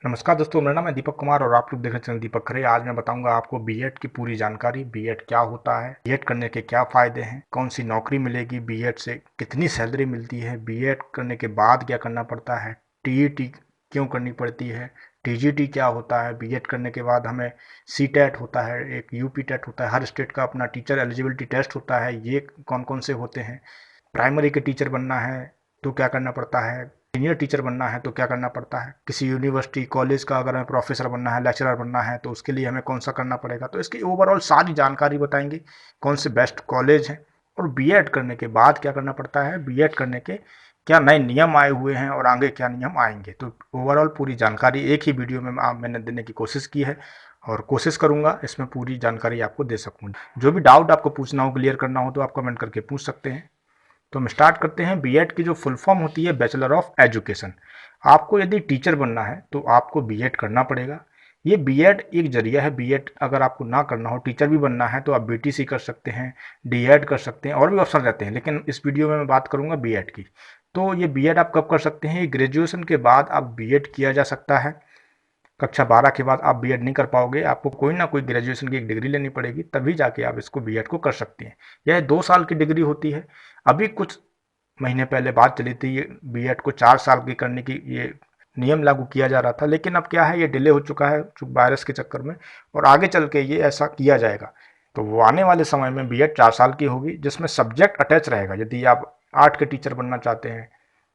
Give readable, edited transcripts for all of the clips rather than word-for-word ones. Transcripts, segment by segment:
नमस्कार दोस्तों, मेरा नाम है दीपक कुमार और आप लोग देख रहे हैं चैनल दीपक खरे। आज मैं बताऊंगा आपको बीएड की पूरी जानकारी। बीएड क्या होता है, बीएड करने के क्या फायदे हैं, कौन सी नौकरी मिलेगी, बीएड से कितनी सैलरी मिलती है, बीएड करने के बाद क्या करना पड़ता है, टीईटी क्यों करनी पड़ती है, टीजीटी क्या होता है, बीएड करने के बाद हमें सीटेट होता है, एक यूपी टेट होता है, हर स्टेट का अपना टीचर एलिजिबिलिटी टेस्ट होता है, ये कौन कौन से होते हैं, प्राइमरी के टीचर बनना है तो क्या करना पड़ता है, सीनियर टीचर बनना है तो क्या करना पड़ता है, किसी यूनिवर्सिटी कॉलेज का अगर हमें प्रोफेसर बनना है, लेक्चरर बनना है तो उसके लिए हमें कौन सा करना पड़ेगा। तो इसकी ओवरऑल सारी जानकारी बताएंगे, कौन से बेस्ट कॉलेज हैं और बीएड करने के बाद क्या करना पड़ता है, बीएड करने के क्या नए नियम आए हुए हैं और आगे क्या नियम आएंगे। तो ओवरऑल पूरी जानकारी एक ही वीडियो में मैंने देने की कोशिश की है और कोशिश करूंगा इसमें पूरी जानकारी आपको दे सकूँ। जो भी डाउट आपको पूछना हो, क्लियर करना हो तो आप कमेंट करके पूछ सकते हैं। तो हम स्टार्ट करते हैं। बीएड की जो फुल फॉर्म होती है बैचलर ऑफ एजुकेशन। आपको यदि टीचर बनना है तो आपको बीएड करना पड़ेगा। ये बीएड एक जरिया है। बीएड अगर आपको ना करना हो, टीचर भी बनना है तो आप बीटीसी कर सकते हैं, डीएड कर सकते हैं, और भी ऑप्शन रहते हैं, लेकिन इस वीडियो में मैं बात करूंगा बीएड की। तो ये बीएड आप कब कर सकते हैं, ग्रेजुएशन के बाद आप बीएड किया जा सकता है। कक्षा 12 के बाद आप बीएड नहीं कर पाओगे, आपको कोई ना कोई ग्रेजुएशन की एक डिग्री लेनी पड़ेगी, तभी जाके आप इसको बीएड को कर सकते हैं। यह 2 साल की डिग्री होती है। अभी कुछ महीने पहले बात चली थी ये बीएड को 4 साल की करने की, ये नियम लागू किया जा रहा था, लेकिन अब क्या है, ये डिले हो चुका है वायरस के चक्कर में, और आगे चल के ये ऐसा किया जाएगा। तो वो आने वाले समय में बीएड 4 साल की होगी, जिसमें सब्जेक्ट अटैच रहेगा। यदि आप आर्ट के टीचर बनना चाहते हैं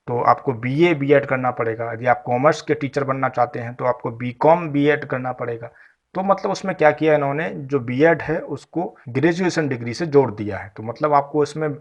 तो आपको बीए बीएड करना पड़ेगा। यदि आप कॉमर्स के टीचर बनना चाहते हैं तो आपको बीकॉम बीएड करना पड़ेगा। तो मतलब उसमें क्या किया इन्होंने, जो बीएड है उसको ग्रेजुएशन डिग्री से जोड़ दिया है। तो मतलब आपको इसमें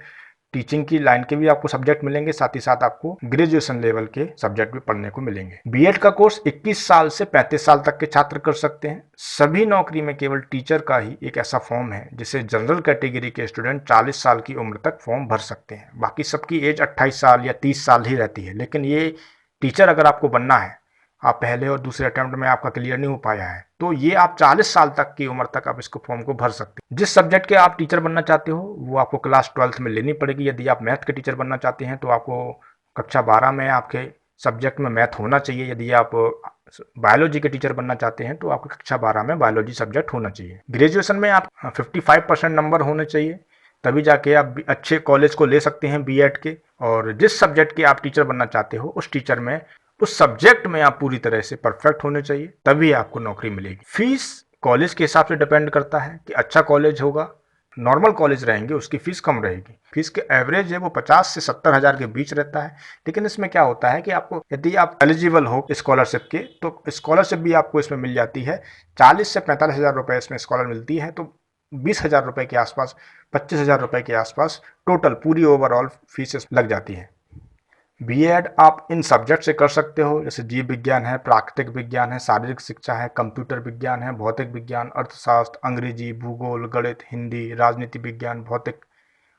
टीचिंग की लाइन के भी आपको सब्जेक्ट मिलेंगे, साथ ही साथ आपको ग्रेजुएशन लेवल के सब्जेक्ट भी पढ़ने को मिलेंगे। बीएड का कोर्स 21 साल से 35 साल तक के छात्र कर सकते हैं। सभी नौकरी में केवल टीचर का ही एक ऐसा फॉर्म है जिसे जनरल कैटेगरी के स्टूडेंट 40 साल की उम्र तक फॉर्म भर सकते हैं। बाकी सबकी एज 28 साल या 30 साल ही रहती है। लेकिन ये टीचर अगर आपको बनना है, आप पहले और दूसरे अटेम्प्ट में आपका क्लियर नहीं हो पाया है, तो ये आप 40 साल तक की उम्र तक आप इसको फॉर्म को भर सकते हैं। जिस सब्जेक्ट के आप टीचर बनना चाहते हो वो आपको क्लास 12th में लेनी पड़ेगी। यदि आप मैथ के टीचर बनना चाहते हैं तो आपको कक्षा 12 में आपके सब्जेक्ट में मैथ होना चाहिए। यदि आप बायोलॉजी के टीचर बनना चाहते हैं तो आपको कक्षा 12 में बायोलॉजी सब्जेक्ट होना चाहिए। ग्रेजुएशन में आप 55% नंबर होने चाहिए, तभी जाके आप अच्छे कॉलेज को ले सकते हैं बीएड के। और जिस सब्जेक्ट के आप टीचर बनना चाहते हो उस सब्जेक्ट में आप पूरी तरह से परफेक्ट होने चाहिए, तभी आपको नौकरी मिलेगी। फीस कॉलेज के हिसाब से डिपेंड करता है कि अच्छा कॉलेज होगा, नॉर्मल कॉलेज रहेंगे उसकी फीस कम रहेगी। फीस के एवरेज है वो 50 से 70 हज़ार के बीच रहता है। लेकिन इसमें क्या होता है कि आपको, यदि आप एलिजिबल हो स्कॉलरशिप के, तो स्कॉलरशिप भी आपको इसमें मिल जाती है। 40 से 45 हज़ार रुपये इसमें स्कॉलर मिलती है, तो 20 हज़ार रुपये के आसपास, 25 हज़ार रुपये के आसपास टोटल पूरी ओवरऑल फीस लग जाती है। बीएड आप इन सब्जेक्ट से कर सकते हो, जैसे जीव विज्ञान है, प्राकृतिक विज्ञान है, शारीरिक शिक्षा है, कंप्यूटर विज्ञान है, भौतिक विज्ञान, अर्थशास्त्र, अंग्रेजी, भूगोल, गणित, हिंदी, राजनीति विज्ञान, भौतिक,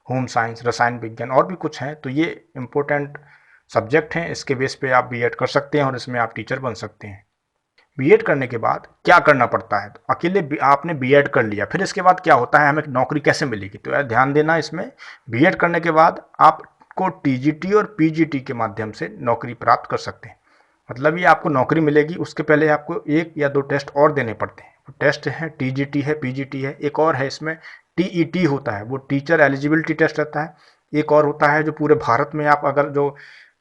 होम साइंस, रसायन विज्ञान, और भी कुछ हैं। तो ये इम्पोर्टेंट सब्जेक्ट हैं, इसके बेस पे आप बीएड कर सकते हैं और इसमें आप टीचर बन सकते हैं। बीएड करने के बाद क्या करना पड़ता है, तो अकेले आपने बीएड कर लिया, फिर इसके बाद क्या होता है, हमें नौकरी कैसे मिलेगी। तो यार ध्यान देना, इसमें बीएड करने के बाद आपको टीजीटी और पीजीटी के माध्यम से नौकरी प्राप्त कर सकते हैं। मतलब ये आपको नौकरी मिलेगी, उसके पहले आपको 1 या 2 टेस्ट और देने पड़ते हैं। वो टेस्ट हैं, टीजीटी है, पीजीटी है, एक और है इसमें टीईटी होता है, वो टीचर एलिजिबिलिटी टेस्ट रहता है। एक और होता है जो पूरे भारत में आप अगर जो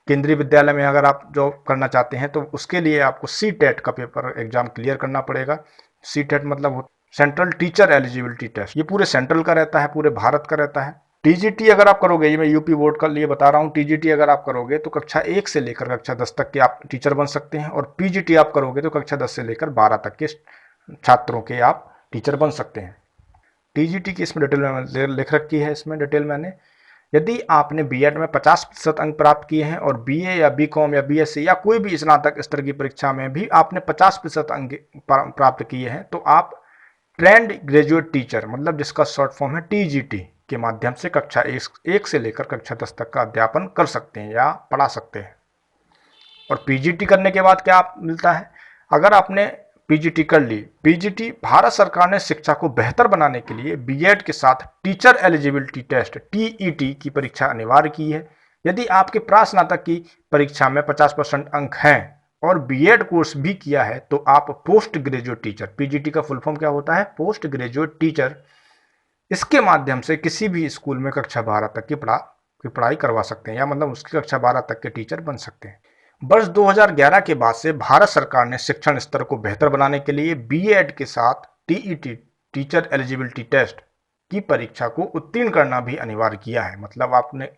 केंद्रीय विद्यालय में अगर आप जॉब करना चाहते हैं तो उसके लिए आपको सी टेट का पेपर एग्जाम क्लियर करना पड़ेगा। सी टेट मतलब सेंट्रल टीचर एलिजिबिलिटी टेस्ट, ये पूरे सेंट्रल का रहता है, पूरे भारत का रहता है। टीजीटी अगर आप करोगे, ये मैं यूपी बोर्ड का लिए बता रहा हूँ, टीजीटी अगर आप करोगे तो कक्षा 1 से लेकर कक्षा 10 तक के आप टीचर बन सकते हैं, और पीजीटी आप करोगे तो कक्षा 10 से लेकर 12 तक के छात्रों के आप टीचर बन सकते हैं। टीजीटी की इसमें डिटेल में लिख रखी है, इसमें डिटेल मैंने, यदि आपने बीएड में 50% अंक प्राप्त किए हैं और बीए या बीकॉम या बीएससी या कोई भी स्नातक स्तर की परीक्षा में भी आपने 50% अंक प्राप्त किए हैं, तो आप ट्रेंड ग्रेजुएट टीचर, मतलब जिसका शॉर्ट फॉर्म है टीजीटी, के माध्यम से कक्षा 1 से लेकर कक्षा 10 तक का अध्यापन कर सकते हैं या पढ़ा सकते हैं। और पीजीटी करने के बाद क्या मिलता है, अगर आपने पीजीटी कर ली, पीजीटी भारत सरकार ने शिक्षा को बेहतर बनाने के लिए बीएड के साथ टीचर एलिजिबिलिटी टेस्ट टीईटी की परीक्षा अनिवार्य की है। यदि आपके प्रास्नातक की परीक्षा में 50% अंक हैं और बीएड कोर्स भी किया है तो आप पोस्ट ग्रेजुएट टीचर, पीजीटी का फुल फॉर्म क्या होता है, पोस्ट ग्रेजुएट टीचर, इसके माध्यम से किसी भी स्कूल में कक्षा 12 तक की पढ़ाई करवा सकते हैं, या मतलब उसकी कक्षा 12 तक के टीचर बन सकते हैं। वर्ष 2011 के बाद से भारत सरकार ने शिक्षण स्तर को बेहतर बनाने के लिए बीएड के साथ टीईटी, टीचर एलिजिबिलिटी टेस्ट की परीक्षा को उत्तीर्ण करना भी अनिवार्य किया है। मतलब आपने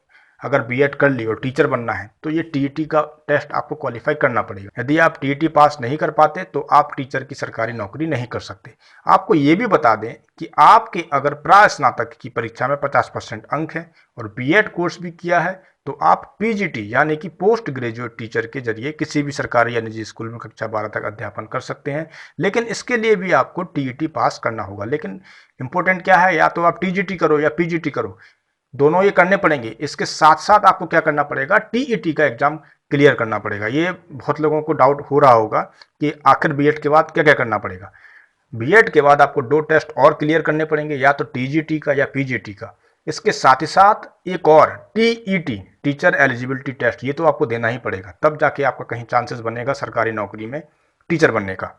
अगर बीएड कर ली और टीचर बनना है तो ये टीईटी का टेस्ट आपको क्वालिफाई करना पड़ेगा। यदि आप टीईटी पास नहीं कर पाते तो आप टीचर की सरकारी नौकरी नहीं कर सकते। आपको ये भी बता दें कि आपके अगर प्रास्नातक की परीक्षा में 50% अंक हैं और बीएड कोर्स भी किया है तो आप पीजीटी यानी कि पोस्ट ग्रेजुएट टीचर के जरिए किसी भी सरकारी या निजी स्कूल में कक्षा 12 तक अध्यापन कर सकते हैं। लेकिन इसके लिए भी आपको टीईटी पास करना होगा। लेकिन इंपॉर्टेंट क्या है, या तो आप टीजीटी करो या पीजीटी करो, दोनों ये करने पड़ेंगे। इसके साथ साथ आपको क्या करना पड़ेगा, टीईटी का एग्जाम क्लियर करना पड़ेगा। ये बहुत लोगों को डाउट हो रहा होगा कि आखिर बीएड के बाद क्या क्या करना पड़ेगा। बीएड के बाद आपको 2 टेस्ट और क्लियर करने पड़ेंगे, या तो टीजीटी का या पीजीटी का। इसके साथ ही साथ एक और टीईटी, टीचर एलिजिबिलिटी टेस्ट, ये तो आपको देना ही पड़ेगा, तब जाके आपका कहीं चांसेस बनेगा सरकारी नौकरी में टीचर बनने का।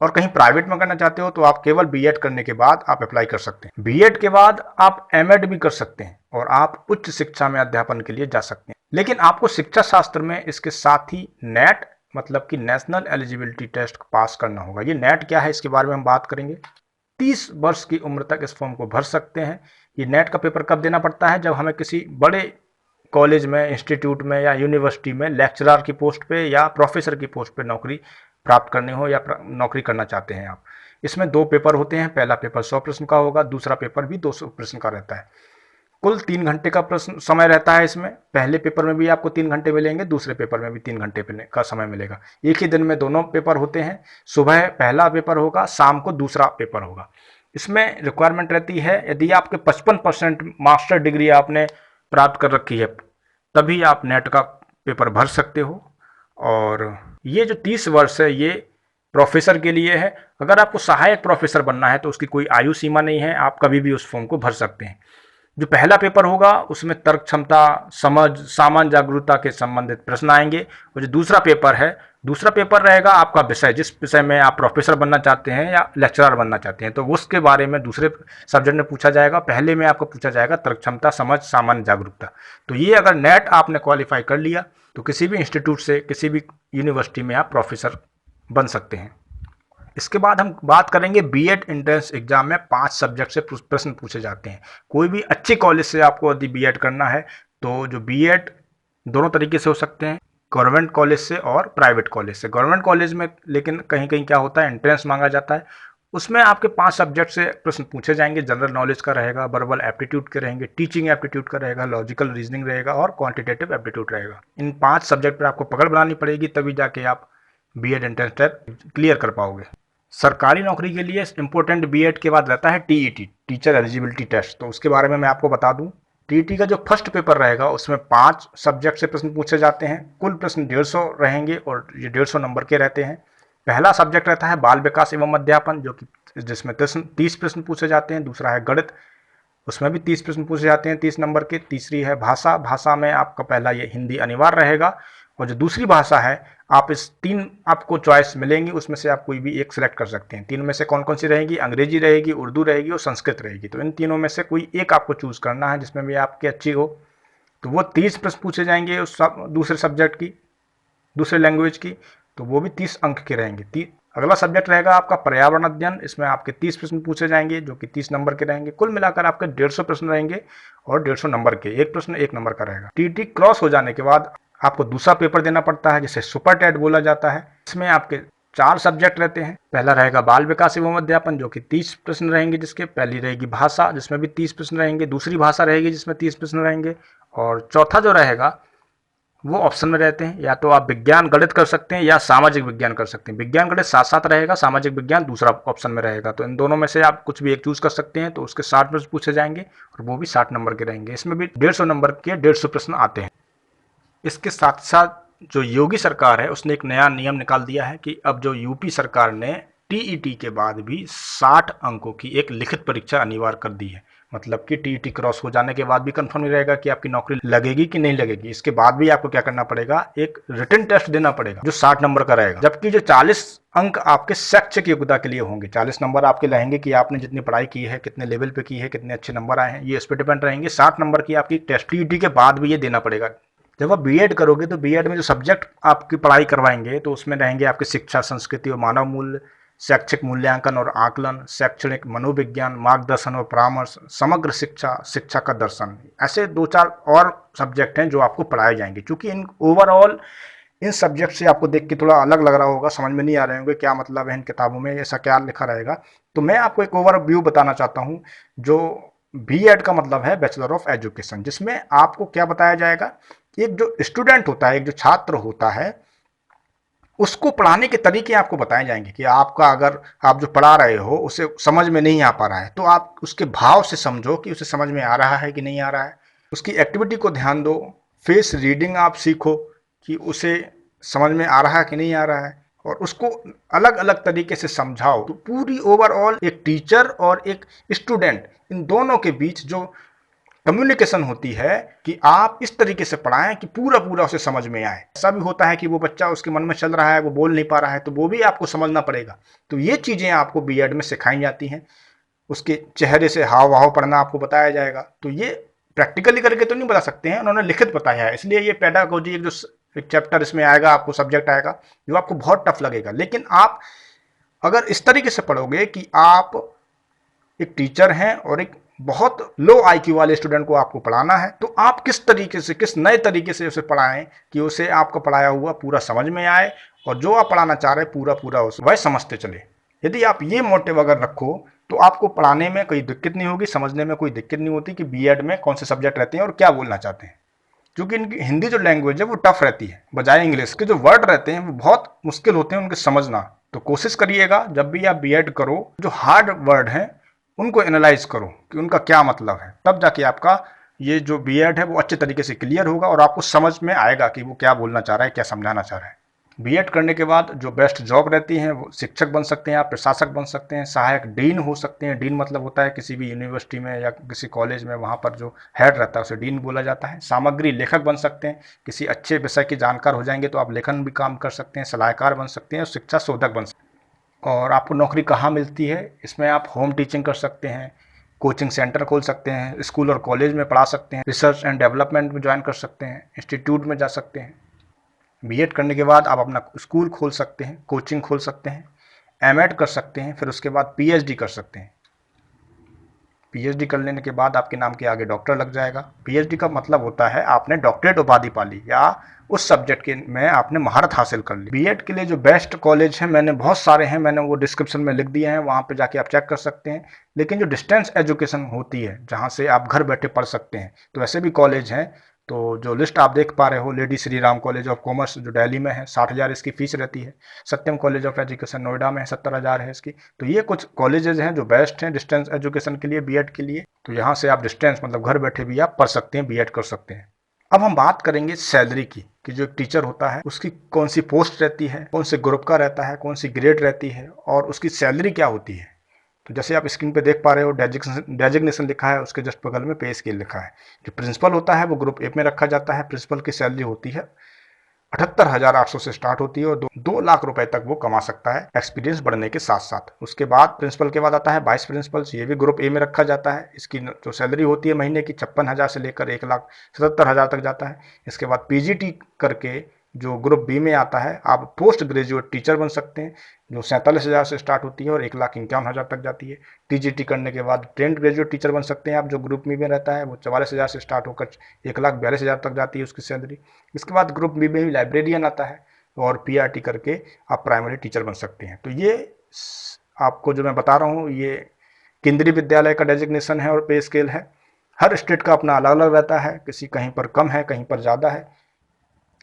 और कहीं प्राइवेट में करना चाहते हो तो आप केवल बीएड करने के बाद आप अप्लाई कर सकते हैं। बीएड के बाद आप एमएड भी कर सकते हैं और आप उच्च शिक्षा में अध्यापन के लिए जा सकते हैं। लेकिन आपको शिक्षा शास्त्र में इसके साथ ही नेट, मतलब कि नेशनल एलिजिबिलिटी टेस्ट पास करना होगा। ये नेट क्या है, इसके बारे में हम बात करेंगे। 30 वर्ष की उम्र तक इस फॉर्म को भर सकते हैं। ये नेट का पेपर कब देना पड़ता है, जब हमें किसी बड़े कॉलेज में, इंस्टीट्यूट में या यूनिवर्सिटी में लेक्चरर की पोस्ट पे या प्रोफेसर की पोस्ट पे नौकरी प्राप्त करनी हो या नौकरी करना चाहते हैं आप। इसमें 2 पेपर होते हैं। पहला पेपर 100 प्रश्न का होगा, दूसरा पेपर भी 200 प्रश्न का रहता है। कुल 3 घंटे का प्रश्न समय रहता है इसमें। पहले पेपर में भी आपको 3 घंटे मिलेंगे, दूसरे पेपर में भी 3 घंटे का समय मिलेगा। एक ही दिन में दोनों पेपर होते हैं। सुबह पहला पेपर होगा, शाम को दूसरा पेपर होगा। इसमें रिक्वायरमेंट रहती है यदि आपके 55% मास्टर डिग्री आपने प्राप्त कर रखी है तभी आप नेट का पेपर भर सकते हो। और ये जो 30 वर्ष है ये प्रोफेसर के लिए है। अगर आपको सहायक प्रोफेसर बनना है तो उसकी कोई आयु सीमा नहीं है, आप कभी भी उस फॉर्म को भर सकते हैं। जो पहला पेपर होगा उसमें तर्क क्षमता, समझ, सामान्य जागरूकता के संबंधित प्रश्न आएंगे। और जो दूसरा पेपर रहेगा आपका विषय, जिस विषय में आप प्रोफेसर बनना चाहते हैं या लेक्चरर बनना चाहते हैं तो उसके बारे में दूसरे सब्जेक्ट में पूछा जाएगा। पहले में आपको पूछा जाएगा तर्क क्षमता, समझ, सामान्य जागरूकता। तो ये अगर नेट आपने क्वालिफाई कर लिया तो किसी भी इंस्टीट्यूट से, किसी भी यूनिवर्सिटी में आप प्रोफेसर बन सकते हैं। इसके बाद हम बात करेंगे बीएड एंट्रेंस एग्जाम में 5 सब्जेक्ट से प्रश्न पूछे जाते हैं। कोई भी अच्छे कॉलेज से आपको यदि बीएड करना है तो जो बीएड दोनों तरीके से हो सकते हैं, गवर्नमेंट कॉलेज से और प्राइवेट कॉलेज से। गवर्नमेंट कॉलेज में लेकिन कहीं कहीं क्या होता है, एंट्रेंस मांगा जाता है। उसमें आपके 5 सब्जेक्ट से प्रश्न पूछे जाएंगे। जनरल नॉलेज का रहेगा, वर्बल एप्टीट्यूड के रहेंगे, टीचिंग एप्टीट्यूड का रहेगा, लॉजिकल रीजनिंग रहेगा और क्वांटिटेटिव एप्टीट्यूड रहेगा। इन 5 सब्जेक्ट पर आपको पकड़ बनानी पड़ेगी, तभी जाके आप बीएड एंट्रेंस टेस्ट क्लियर कर पाओगे। सरकारी नौकरी के लिए इंपॉर्टेंट बीएड के बाद रहता है टीईटी, टीचर एलिजिबिलिटी टेस्ट। तो उसके बारे में मैं आपको बता दूं। टीईटी का जो फर्स्ट पेपर रहेगा उसमें 5 सब्जेक्ट से प्रश्न पूछे जाते हैं। कुल प्रश्न 150 रहेंगे और ये 150 नंबर के रहते हैं। पहला सब्जेक्ट रहता है बाल विकास एवं अध्यापन, जो कि जिसमें 30 प्रश्न पूछे जाते हैं। दूसरा है गणित, उसमें भी 30 प्रश्न पूछे जाते हैं 30 नंबर के। तीसरी है भाषा, भाषा में आपका पहला ये हिंदी अनिवार्य रहेगा। और जो दूसरी भाषा है, आप इस 3 आपको चॉइस मिलेंगी, उसमें से आप कोई भी एक सिलेक्ट कर सकते हैं। 3 में से कौन कौन सी रहेगी, अंग्रेजी रहेगी, उर्दू रहेगी और संस्कृत रहेगी। तो इन तीनों में से कोई एक आपको चूज करना है जिसमें भी आपकी अच्छी हो। तो वो 30 प्रश्न पूछे जाएंगे उस दूसरे सब्जेक्ट की, दूसरे लैंग्वेज की, तो वो भी 30 अंक के रहेंगे। अगला सब्जेक्ट रहेगा आपका पर्यावरण अध्ययन। इसमें आपके 30 प्रश्न पूछे जाएंगे जो कि 30 नंबर के रहेंगे। कुल मिलाकर आपके 150 प्रश्न रहेंगे और 150 नंबर के, एक प्रश्न 1 नंबर का रहेगा। टीटी क्रॉस हो जाने के बाद आपको दूसरा पेपर देना पड़ता है जिसे सुपर टेट बोला जाता है। इसमें आपके 4 सब्जेक्ट रहते हैं। पहला रहेगा बाल विकास एवं अध्यापन, जो कि 30 प्रश्न रहेंगे जिसके। पहली रहेगी भाषा, जिसमें भी 30 प्रश्न रहेंगे। दूसरी भाषा रहेगी जिसमें 30 प्रश्न रहेंगे। और चौथा जो रहेगा वो ऑप्शन में रहते हैं, या तो आप विज्ञान गणित कर सकते हैं या सामाजिक विज्ञान कर सकते हैं। विज्ञान गणित साथ साथ रहेगा, सामाजिक विज्ञान दूसरा ऑप्शन में रहेगा। तो इन दोनों में से आप कुछ भी एक चूज कर सकते हैं। तो उसके 60 प्रश्न पूछे जाएंगे और वो भी 60 नंबर के रहेंगे। इसमें भी 150 नंबर के 150 प्रश्न आते हैं। इसके साथ साथ जो योगी सरकार है उसने एक नया नियम निकाल दिया है कि अब जो यूपी सरकार ने टीईटी के बाद भी 60 अंकों की एक लिखित परीक्षा अनिवार्य कर दी है। मतलब कि टीईटी क्रॉस हो जाने के बाद भी कंफर्म नहीं रहेगा कि आपकी नौकरी लगेगी कि नहीं लगेगी। इसके बाद भी आपको क्या करना पड़ेगा, एक रिटन टेस्ट देना पड़ेगा जो 60 नंबर का रहेगा, जबकि जो 40 अंक आपके शैक्षिक योग्यता के लिए होंगे। 40 नंबर आपके रहेंगे कि आपने जितनी पढ़ाई की है, कितने लेवल पे की है, कितने अच्छे नंबर आए हैं, ये इस पर डिपेंड रहेंगे। 60 नंबर की आपकी टेस्ट टीईटी के बाद भी ये देना पड़ेगा। जब आप बीएड करोगे तो बीएड में जो सब्जेक्ट आपकी पढ़ाई करवाएंगे तो उसमें रहेंगे आपके शिक्षा, संस्कृति और मानव मूल्य, शैक्षिक मूल्यांकन और आकलन, शैक्षणिक मनोविज्ञान, मार्गदर्शन और परामर्श, समग्र शिक्षा, शिक्षा का दर्शन। ऐसे 2-4 और सब्जेक्ट हैं जो आपको पढ़ाए जाएंगे। क्योंकि इन ओवरऑल इन सब्जेक्ट से आपको देख के थोड़ा अलग लग रहा होगा, समझ में नहीं आ रहे होंगे क्या मतलब है इन किताबों में, ऐसा क्या लिखा रहेगा। तो मैं आपको एक ओवरव्यू बताना चाहता हूँ। जो बीएड का मतलब है बैचलर ऑफ एजुकेशन, जिसमें आपको क्या बताया जाएगा, एक जो स्टूडेंट होता है, एक जो छात्र होता है, उसको पढ़ाने के तरीके आपको बताए जाएंगे कि आपका अगर आप जो पढ़ा रहे हो उसे समझ में नहीं आ पा रहा है तो आप उसके भाव से समझो कि उसे समझ में आ रहा है कि नहीं आ रहा है। उसकी एक्टिविटी को ध्यान दो, फेस रीडिंग आप सीखो कि उसे समझ में आ रहा है कि नहीं आ रहा है, और उसको अलग अलग तरीके से समझाओ। तो पूरी ओवरऑल एक टीचर और एक स्टूडेंट, इन दोनों के बीच जो कम्युनिकेशन होती है कि आप इस तरीके से पढ़ाएं कि पूरा पूरा उसे समझ में आए। ऐसा भी होता है कि वो बच्चा उसके मन में चल रहा है, वो बोल नहीं पा रहा है, तो वो भी आपको समझना पड़ेगा। तो ये चीज़ें आपको बीएड में सिखाई जाती हैं। उसके चेहरे से हाव भाव पढ़ना आपको बताया जाएगा। तो ये प्रैक्टिकली करके तो नहीं बता सकते हैं, उन्होंने लिखित बताया है। इसलिए ये पेडागोजी एक जो एक चैप्टर इसमें आएगा, आपको सब्जेक्ट आएगा जो आपको बहुत टफ लगेगा। लेकिन आप अगर इस तरीके से पढ़ोगे कि आप एक टीचर हैं और एक बहुत लो आईक्यू वाले स्टूडेंट को आपको पढ़ाना है, तो आप किस तरीके से, किस नए तरीके से उसे पढ़ाएं कि उसे आपका पढ़ाया हुआ पूरा समझ में आए और जो आप पढ़ाना चाह रहे हैं पूरा पूरा उसे वह समझते चले। यदि आप ये मोटिव अगर रखो तो आपको पढ़ाने में कोई दिक्कत नहीं होगी, समझने में कोई दिक्कत नहीं होती कि बीएड में कौन से सब्जेक्ट रहते हैं और क्या बोलना चाहते हैं। क्योंकि इनकी हिंदी जो लैंग्वेज है वो टफ रहती है, बजाय इंग्लिश के जो वर्ड रहते हैं वो बहुत मुश्किल होते हैं उनके समझना। तो कोशिश करिएगा जब भी आप बीएड करो, जो हार्ड वर्ड हैं उनको एनालाइज करो कि उनका क्या मतलब है, तब जाके आपका ये जो बीएड है वो अच्छे तरीके से क्लियर होगा और आपको समझ में आएगा कि वो क्या बोलना चाह रहा है, क्या समझाना चाह रहा है। बीएड करने के बाद जो बेस्ट जॉब रहती है वो शिक्षक बन सकते हैं, आप प्रशासक बन सकते हैं, सहायक डीन हो सकते हैं। डीन मतलब होता है किसी भी यूनिवर्सिटी में या किसी कॉलेज में वहाँ पर जो हेड रहता है उसे डीन बोला जाता है। सामग्री लेखक बन सकते हैं, किसी अच्छे विषय के जानकार हो जाएंगे तो आप लेखन भी काम कर सकते हैं, सलाहकार बन सकते हैं और शिक्षा शोधक बन सकते हैं। और आपको नौकरी कहाँ मिलती है, इसमें आप होम टीचिंग कर सकते हैं, कोचिंग सेंटर खोल सकते हैं, स्कूल और कॉलेज में पढ़ा सकते हैं, रिसर्च एंड डेवलपमेंट में ज्वाइन कर सकते हैं, इंस्टीट्यूट में जा सकते हैं। बीएड करने के बाद आप अपना स्कूल खोल सकते हैं, कोचिंग खोल सकते हैं, एमएड कर सकते हैं, फिर उसके बाद पीएचडी कर सकते हैं। पीएचडी कर लेने के बाद आपके नाम के आगे डॉक्टर लग जाएगा। पीएचडी का मतलब होता है आपने डॉक्टरेट उपाधि पा ली या उस सब्जेक्ट के में आपने महारत हासिल कर ली। बीएड के लिए जो बेस्ट कॉलेज हैं, मैंने बहुत सारे हैं, मैंने वो डिस्क्रिप्शन में लिख दिए हैं, वहाँ पे जाके आप चेक कर सकते हैं। लेकिन जो डिस्टेंस एजुकेशन होती है जहाँ से आप घर बैठे पढ़ सकते हैं, तो ऐसे भी कॉलेज हैं। तो जो लिस्ट आप देख पा रहे हो, lady Shri Ram college of commerce जो दिल्ली में है, 60,000 इसकी फीस रहती है। सत्यम कॉलेज ऑफ एजुकेशन नोएडा में है, 70,000 है इसकी। तो ये कुछ कॉलेजेज हैं जो बेस्ट हैं डिस्टेंस एजुकेशन के लिए, बीएड के लिए। तो यहाँ से आप डिस्टेंस मतलब घर बैठे भी आप पढ़ सकते हैं, बीएड कर सकते हैं। अब हम बात करेंगे सैलरी की, कि जो एक टीचर होता है उसकी कौन सी पोस्ट रहती है, कौन से ग्रुप का रहता है, कौन सी ग्रेड रहती है और उसकी सैलरी क्या होती है। तो जैसे आप स्क्रीन पे देख पा रहे हो, डेजिग्नेशन लिखा है, उसके जस्ट बगल में पे स्केल लिखा है। जो प्रिंसिपल होता है वो ग्रुप ए में रखा जाता है। प्रिंसिपल की सैलरी होती है 78,800 से स्टार्ट होती है और 2 लाख रुपए तक वो कमा सकता है एक्सपीरियंस बढ़ने के साथ साथ। उसके बाद प्रिंसिपल के बाद आता है वाइस प्रिंसिपल, ये भी ग्रुप ए में रखा जाता है। इसकी जो सैलरी होती है महीने की 56,000 से लेकर 1,77,000 तक जाता है। इसके बाद पीजीटी करके जो ग्रुप बी में आता है, आप पोस्ट ग्रेजुएट टीचर बन सकते हैं, जो 47,000 से स्टार्ट होती है और 1,51,000 तक जाती है। टीजीटी करने के बाद ट्रेंड ग्रेजुएट टीचर बन सकते हैं आप, जो ग्रुप बी में रहता है, वो 44,000 से स्टार्ट होकर 1,42,000 तक जाती है उसकी सैलरी। इसके बाद ग्रुप बी में भी लाइब्रेरियन आता है और पीआरटी करके आप प्राइमरी टीचर बन सकते हैं। तो ये आपको जो मैं बता रहा हूँ ये केंद्रीय विद्यालय का डेजिग्नेशन है और पे स्केल है। हर स्टेट का अपना अलग अलग रहता है, किसी कहीं पर कम है, कहीं पर ज़्यादा है।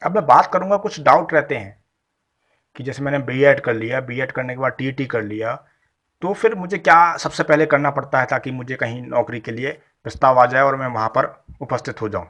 अब मैं बात करूंगा, कुछ डाउट रहते हैं कि जैसे मैंने बीएड कर लिया, बीएड करने के बाद टीईटी कर लिया, तो फिर मुझे क्या सबसे पहले करना पड़ता है ताकि मुझे कहीं नौकरी के लिए प्रस्ताव आ जाए और मैं वहाँ पर उपस्थित हो जाऊँ।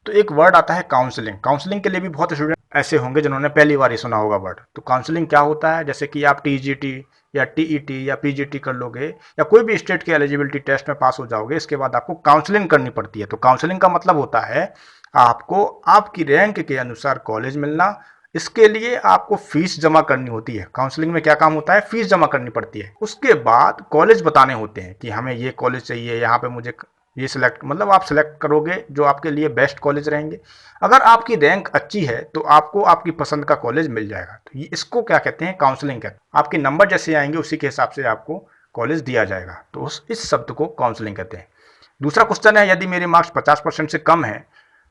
तो एक वर्ड आता है काउंसलिंग। काउंसलिंग के लिए भी बहुत स्टूडेंट ऐसे होंगे जिन्होंने पहली बार ही सुना होगा वर्ड। तो काउंसलिंग क्या होता है, जैसे कि आप टीजीटी या टीईटी या पीजीटी कर लोगे या कोई भी स्टेट के एलिजिबिलिटी टेस्ट में पास हो जाओगे, इसके बाद आपको काउंसलिंग करनी पड़ती है। तो काउंसलिंग का मतलब होता है आपको आपकी रैंक के अनुसार कॉलेज मिलना। इसके लिए आपको फीस जमा करनी होती है। काउंसलिंग में क्या काम होता है, फीस जमा करनी पड़ती है। उसके बाद कॉलेज बताने होते हैं कि हमें ये कॉलेज चाहिए, यहाँ पे मुझे ये सिलेक्ट, मतलब आप सिलेक्ट करोगे जो आपके लिए बेस्ट कॉलेज रहेंगे। अगर आपकी रैंक अच्छी है तो आपको आपकी पसंद का कॉलेज मिल जाएगा। तो ये इसको क्या कहते हैं, काउंसलिंग कहते हैं। आपके नंबर जैसे आएंगे उसी के हिसाब से आपको कॉलेज दिया जाएगा। तो इस शब्द को काउंसलिंग कहते हैं। दूसरा क्वेश्चन है, यदि मेरे मार्क्स 50% से कम है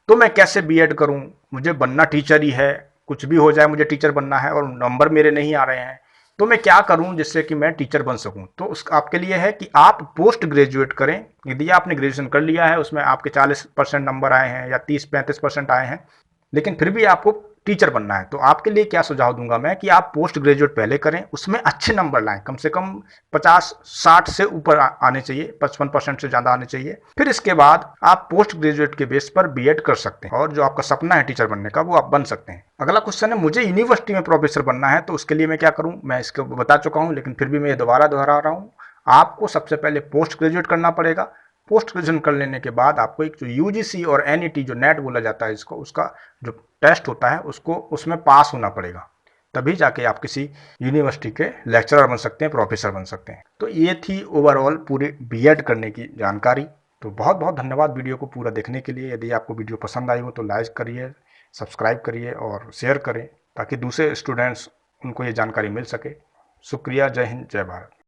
तो मैं कैसे बीएड करूं? मुझे बनना टीचर ही है, कुछ भी हो जाए मुझे टीचर बनना है और नंबर मेरे नहीं आ रहे हैं, तो मैं क्या करूं जिससे कि मैं टीचर बन सकूं? तो उस आपके लिए है कि आप पोस्ट ग्रेजुएट करें। यदि आपने ग्रेजुएशन कर लिया है, उसमें आपके 40% नंबर आए हैं या 30-35% आए हैं, लेकिन फिर भी आपको टीचर बनना है, तो आपके लिए क्या सुझाव दूंगा मैं कि आप पोस्ट ग्रेजुएट पहले करें, उसमें अच्छे नंबर लाएं, कम से कम 50-60 से ऊपर आने चाहिए, 55% से ज़्यादा आने चाहिए। फिर इसके बाद आप पोस्ट ग्रेजुएट के बेस पर बीएड कर सकते हैं और जो आपका सपना है टीचर बनने का वो आप बन सकते हैं। अगला क्वेश्चन है, मुझे यूनिवर्सिटी में प्रोफेसर बनना है तो उसके लिए मैं क्या करूँ? मैं इसको बता चुका हूँ, लेकिन फिर भी मैं दोबारा दोहरा रहा हूँ। आपको सबसे पहले पोस्ट ग्रेजुएट करना पड़ेगा। पोस्ट ग्रेजुएशन कर लेने के बाद आपको एक जो यूजीसी और एनईटी जो नेट बोला जाता है इसको, उसका जो टेस्ट होता है उसको उसमें पास होना पड़ेगा, तभी जाके आप किसी यूनिवर्सिटी के लेक्चरर बन सकते हैं, प्रोफेसर बन सकते हैं। तो ये थी ओवरऑल पूरे बीएड करने की जानकारी। तो बहुत बहुत धन्यवाद वीडियो को पूरा देखने के लिए। यदि आपको वीडियो पसंद आई हो तो लाइक करिए, सब्सक्राइब करिए और शेयर करें ताकि दूसरे स्टूडेंट्स उनको ये जानकारी मिल सके। शुक्रिया। जय हिंद, जय भारत।